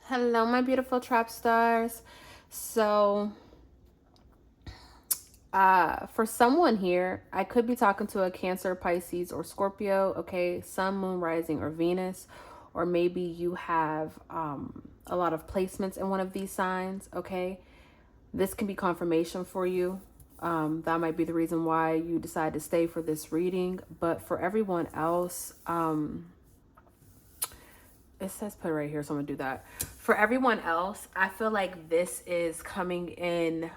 Hello, my beautiful trap stars. So, for someone here, I could be talking to a Cancer, Pisces, or Scorpio, okay? Sun, Moon, Rising, or Venus. Or maybe you have a lot of placements in one of these signs, okay? This can be confirmation for you. That might be the reason why you decide to stay for this reading. But for everyone else, it says put it right here, so I'm gonna do that. For everyone else, I feel like this is coming in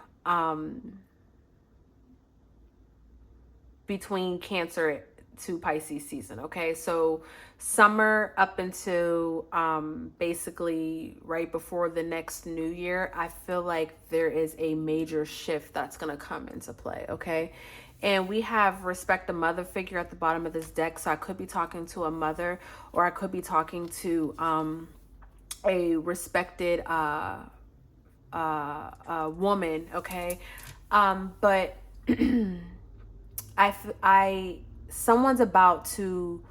between Cancer to Pisces season. Okay, so summer up into basically right before the next new year, I feel like there is a major shift that's gonna come into play. Okay, and we have respect the mother figure at the bottom of this deck, so I could be talking to a mother, or I could be talking to a respected woman. Okay, but someone's about to,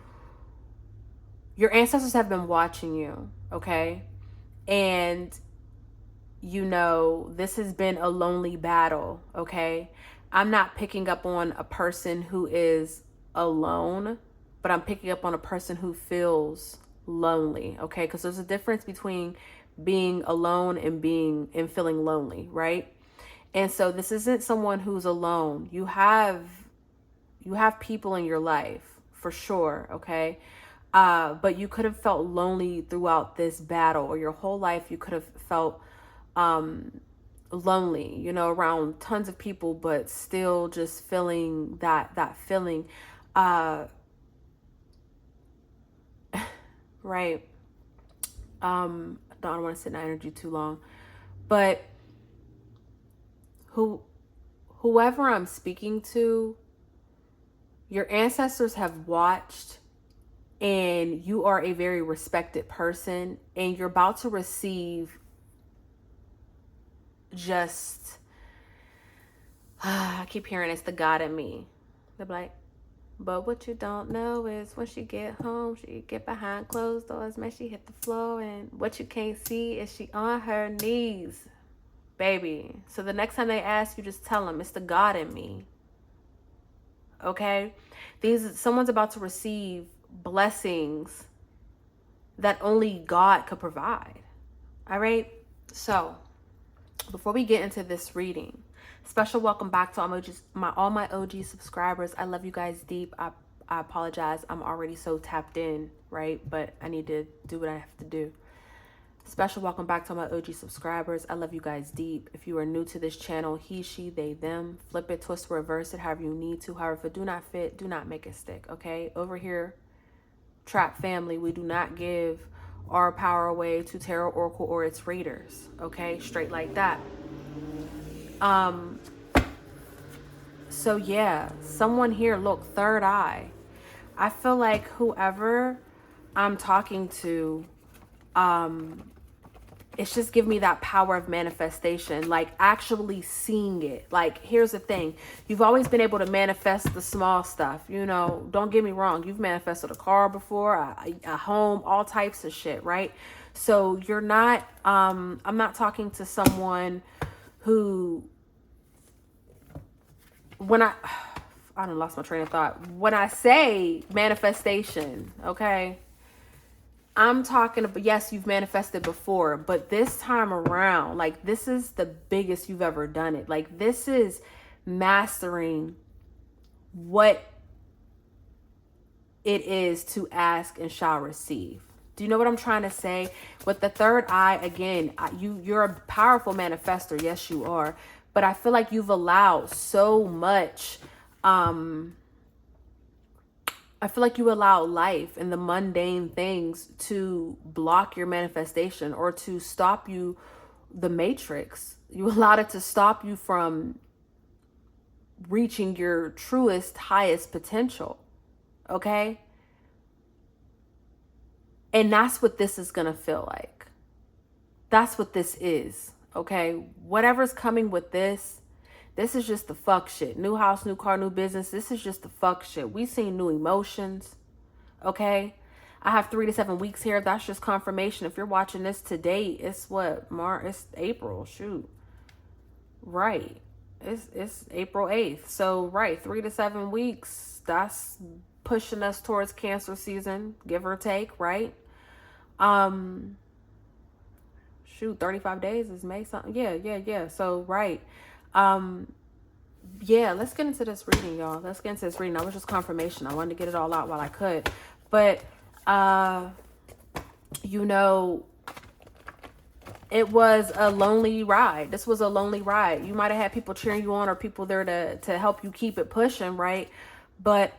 your ancestors have been watching you, okay? And this has been a lonely battle, okay? I'm not picking up on a person who is alone, but I'm picking up on a person who feels lonely, okay? Because there's a difference between being alone and feeling lonely, right? And so this isn't someone who's alone. You have people in your life for sure, okay? But you could have felt lonely throughout this battle, or your whole life you could have felt lonely, around tons of people, but still just feeling that feeling. Right. I don't want to sit in that energy too long, but whoever I'm speaking to, your ancestors have watched, and you are a very respected person, and you're about to receive just I keep hearing it's the God in me. They're like, but what you don't know is when she get home, she get behind closed doors, man, she hit the floor, and what you can't see is she on her knees, baby. So the next time they ask you, just tell them it's the God in me. Okay, someone's about to receive blessings that only God could provide. All right, so before we get into this reading, special welcome back to all my OG subscribers. I love you guys deep. I apologize, I'm already so tapped in, right? But I need to do what I have to do. Special welcome back to my OG subscribers. I love you guys deep. If you are new to this channel, he, she, they, them, flip it, twist, reverse it, however you need to. However, if it do not fit, do not make it stick, okay? Over here, Trap family, we do not give our power away to Tarot Oracle or its readers, okay? Straight like that. So yeah, someone here, look, third eye. I feel like whoever I'm talking to, it's just giving me that power of manifestation, like actually seeing it. Like, here's the thing. You've always been able to manifest the small stuff. Don't get me wrong. You've manifested a car before, a home, all types of shit, right? So you're not, I'm not talking to someone who, I done lost my train of thought. When I say manifestation, okay, I'm talking about, yes, you've manifested before, but this time around, like, this is the biggest you've ever done it. Like, this is mastering what it is to ask and shall receive. Do you know what I'm trying to say? With the third eye, again, you're a powerful manifester. Yes, you are. But I feel like you've allowed so much. I feel like you allow life and the mundane things to block your manifestation, or to stop you, the matrix. You allowed it to stop you from reaching your truest, highest potential. Okay? And that's what this is going to feel like. That's what this is. Okay? Whatever's coming with this is just the fuck shit. New house, new car, new business. This is just the fuck shit. We seen new emotions. Okay? I have 3 to 7 weeks here. That's just confirmation. If you're watching this today, it's what? It's April. Shoot. Right. It's April 8th. So, right, 3 to 7 weeks. That's pushing us towards Cancer season, give or take, right? Shoot, 35 days is May something. Yeah. So, right. Yeah, let's get into this reading, y'all. Let's get into this reading. That was just confirmation. I wanted to get it all out while I could. But, you know, it was a lonely ride. This was a lonely ride. You might have had people cheering you on or people there to help you keep it pushing, right? But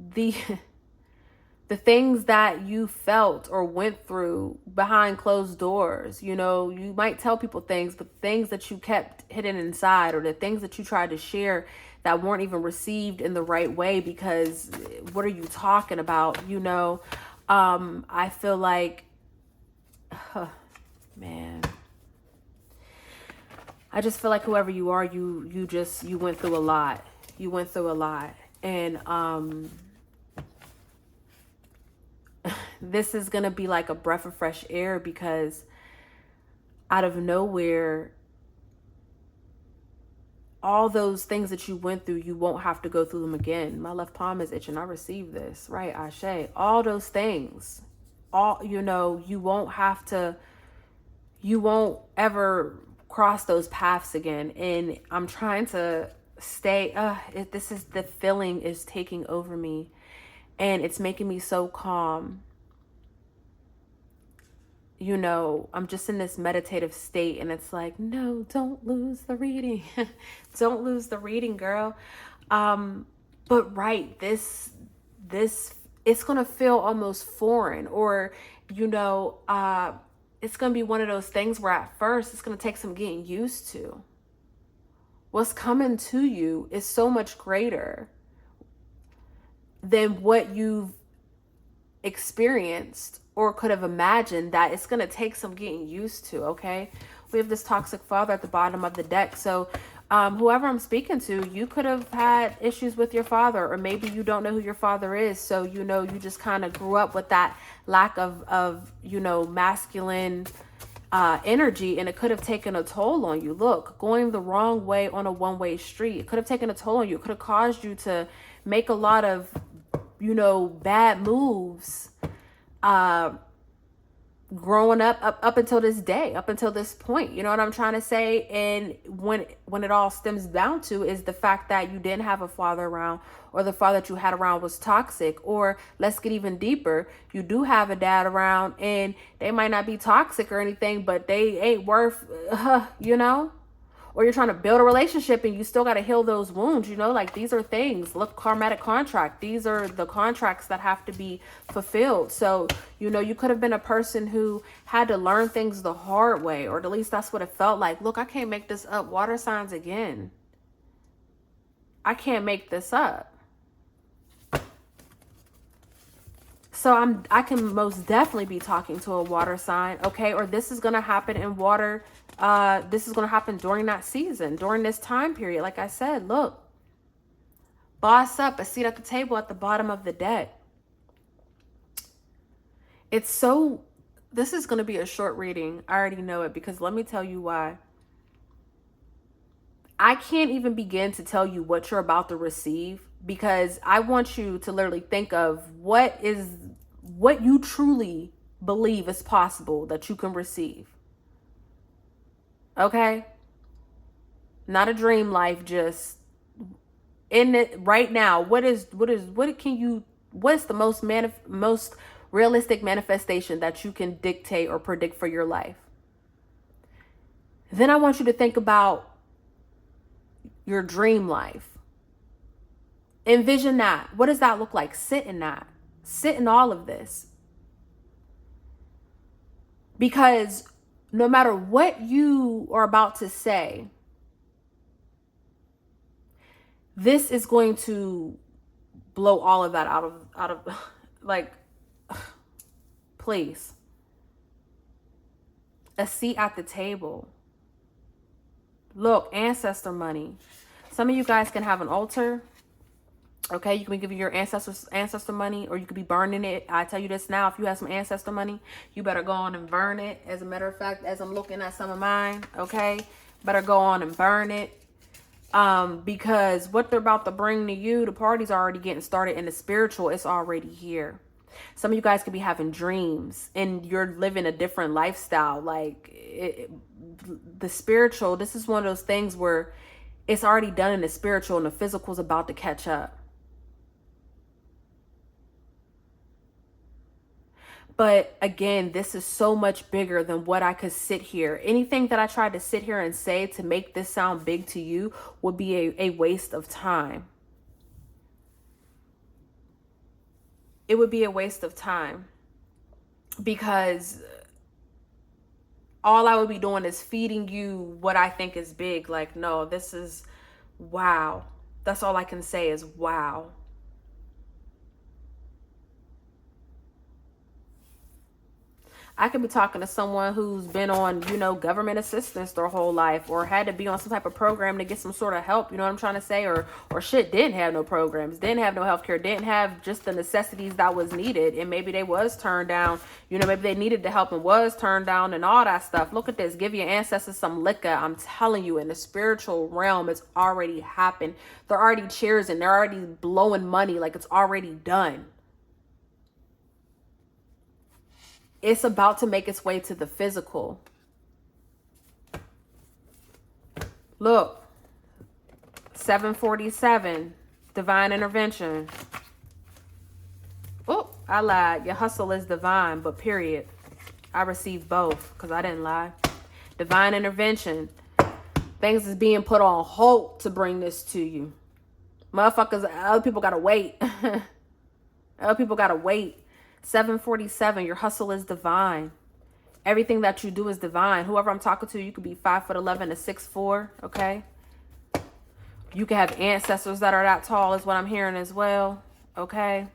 the things that you felt or went through behind closed doors, you know, you might tell people things, but things that you kept hidden inside, or the things that you tried to share that weren't even received in the right way, because what are you talking about? You know, I feel like, man, I just feel like whoever you are, you went through a lot. You went through a lot. And, this is going to be like a breath of fresh air, because out of nowhere, all those things that you went through, you won't have to go through them again. My left palm is itching. I received this, right? Ashe. All those things, you know, you won't ever cross those paths again. And I'm trying to stay, the feeling is taking over me, and it's making me so calm. You know, I'm just in this meditative state, and it's like, no, don't lose the reading. Don't lose the reading, girl. But right, this, it's going to feel almost foreign, or, you know, it's going to be one of those things where at first it's going to take some getting used to. What's coming to you is so much greater than what you've experienced or could have imagined, that it's going to take some getting used to. Okay, we have this toxic father at the bottom of the deck. So whoever I'm speaking to, you could have had issues with your father, or maybe you don't know who your father is. So, you know, you just kind of grew up with that lack of you know, masculine energy, and it could have taken a toll on you. Look, going the wrong way on a one-way street, it could have taken a toll on you. It could have caused you to make a lot of, you know, bad moves growing up until this day, up until this point. You know what I'm trying to say? And when it all stems down to is the fact that you didn't have a father around, or the father that you had around was toxic. Or let's get even deeper, you do have a dad around, and they might not be toxic or anything, but they ain't worth you know. Or you're trying to build a relationship and you still got to heal those wounds, you know, like these are things. Look, karmatic contract. These are the contracts that have to be fulfilled. So, you know, you could have been a person who had to learn things the hard way, or at least that's what it felt like. Look, I can't make this up. Water signs again. I can't make this up. So I can most definitely be talking to a water sign, okay? Or this is going to happen in water. This is going to happen during that season, during this time period. Like I said, look, boss up, a seat at the table at the bottom of the deck. This is going to be a short reading. I already know it, because let me tell you why. I can't even begin to tell you what you're about to receive, because I want you to literally think of what you truly believe is possible that you can receive. Okay? Not a dream life, just in it right now. What is the most realistic manifestation that you can dictate or predict for your life? Then I want you to think about your dream life. Envision that. What does that look like? Sit in that. Sit in all of this. Because no matter what you are about to say, this is going to blow all of that out of like, please. A seat at the table. Look, ancestor money. Some of you guys can have an altar. Okay, you can be giving your ancestor money, or you could be burning it. I tell you this now, if you have some ancestor money, you better go on and burn it. As a matter of fact, as I'm looking at some of mine, okay, better go on and burn it. Because what they're about to bring to you, the party's already getting started, and the spiritual is already here. Some of you guys could be having dreams and you're living a different lifestyle. Like the spiritual, this is one of those things where it's already done in the spiritual and the physical is about to catch up. But again, this is so much bigger than what I could sit here. Anything that I tried to sit here and say to make this sound big to you would be a waste of time. It would be a waste of time, because all I would be doing is feeding you what I think is big. Like, no, this is wow. That's all I can say is wow. I could be talking to someone who's been on, you know, government assistance their whole life, or had to be on some type of program to get some sort of help. You know what I'm trying to say? Or shit, didn't have no programs, didn't have no healthcare, didn't have just the necessities that was needed. And maybe they was turned down, you know, maybe they needed the help and was turned down and all that stuff. Look at this. Give your ancestors some liquor. I'm telling you, in the spiritual realm, it's already happened. They're already cheersing. They're already blowing money. Like, it's already done. It's about to make its way to the physical. Look, 747, divine intervention. Oh, I lied. Your hustle is divine, but period. I received both because I didn't lie. Divine intervention. Things is being put on hold to bring this to you. Motherfuckers, other people gotta wait. Other people gotta wait. 747, your hustle is divine. Everything that you do is divine. Whoever I'm talking to, you could be 5'11" to 6'4", okay? You can have ancestors that are that tall, is what I'm hearing as well, okay?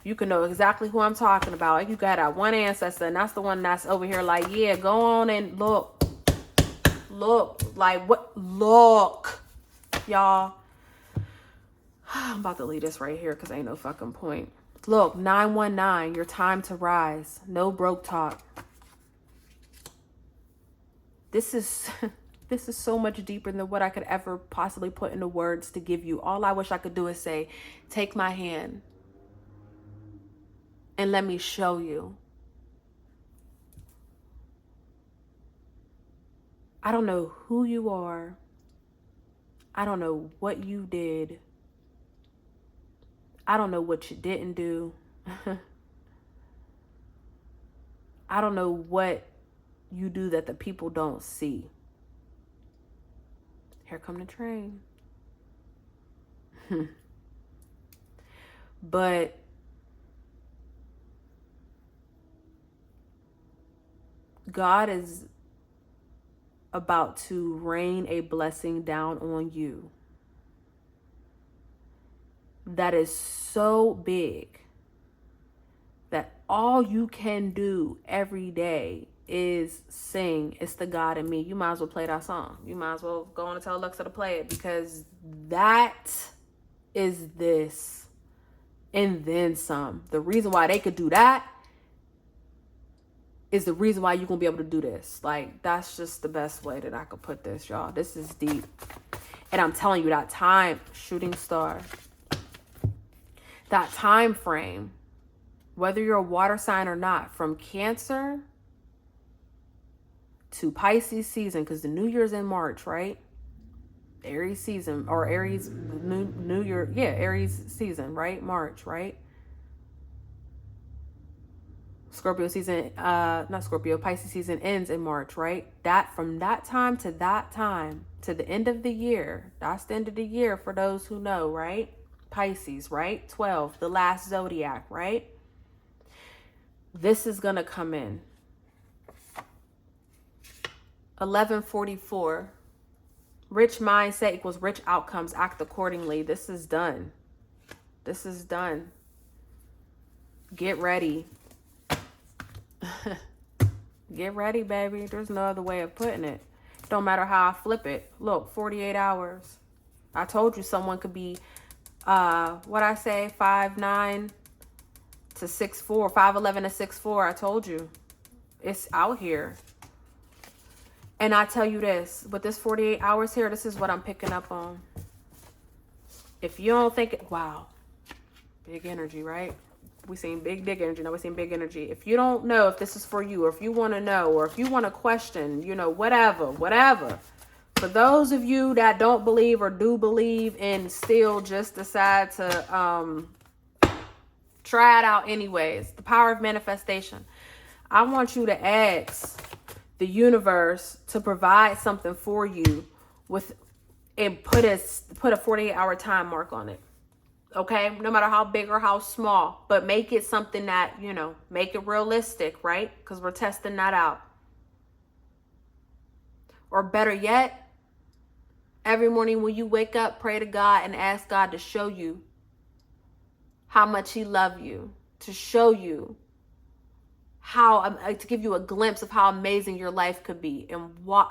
You can know exactly who I'm talking about. Like, you got that one ancestor, and that's the one that's over here like, yeah, go on and look. Look, like what? Look, y'all. I'm about to leave this right here because ain't no fucking point. Look, 919, your time to rise. No broke talk. This is so much deeper than what I could ever possibly put into words to give you. All I wish I could do is say, take my hand and let me show you. I don't know who you are. I don't know what you did. I don't know what you didn't do. I don't know what you do that the people don't see. Here come the train. But God is about to rain a blessing down on you that is so big that all you can do every day is sing, "It's the God in me." You might as well play that song. You might as well go on and tell Alexa to play it, because that is this and then some. The reason why they could do that is the reason why you're gonna be able to do this. Like, that's just the best way that I could put this, y'all. This is deep. And I'm telling you, that time, shooting star, that time frame, whether you're a water sign or not, from Cancer to Pisces season, because the New Year's in March, right? Aries season, or Aries New Year, yeah, Aries season, right? March, right? Scorpio season, not Scorpio, Pisces season ends in March, right? That, from that time to the end of the year, that's the end of the year for those who know, right? Pisces, right? 12, the last zodiac, right? This is gonna come in. 1144. Rich mindset equals rich outcomes. Act accordingly. This is done. This is done. Get ready. Get ready, baby. There's no other way of putting it. Don't matter how I flip it. Look, 48 hours. I told you someone could be What I say, 5'9" to 6'4", 5'11" to 6'4". I told you, it's out here. And I tell you this, with this 48 hours here, this is what I'm picking up on. If you don't think it, wow, big energy, right? We seen big energy. Now we seen big energy. If you don't know if this is for you, or if you want to know, or if you want to question, you know, whatever. For those of you that don't believe or do believe and still just decide to try it out anyways, the power of manifestation. I want you to ask the universe to provide something for you with, and put a 48-hour time mark on it. Okay, no matter how big or how small, but make it something that, you know, make it realistic, right? Because we're testing that out. Or better yet, every morning when you wake up, pray to God and ask God to show you how much he loves you, to show you how, to give you a glimpse of how amazing your life could be. And what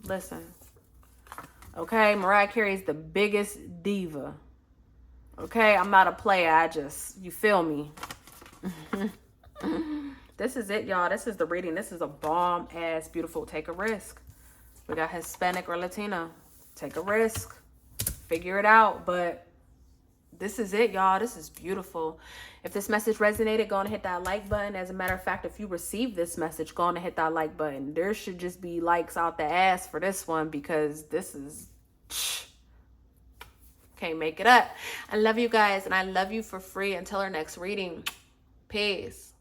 listen. Okay, Mariah Carey is the biggest diva. Okay, I'm not a player. You feel me? This is it, y'all. This is the reading. This is a bomb ass beautiful. Take a risk. We got Hispanic or Latino. Take a risk. Figure it out. But this is it, y'all. This is beautiful. If this message resonated, go on and hit that like button. As a matter of fact, if you received this message, go on and hit that like button. There should just be likes out the ass for this one, because this is... can't make it up. I love you guys, and I love you for free. Until our next reading. Peace.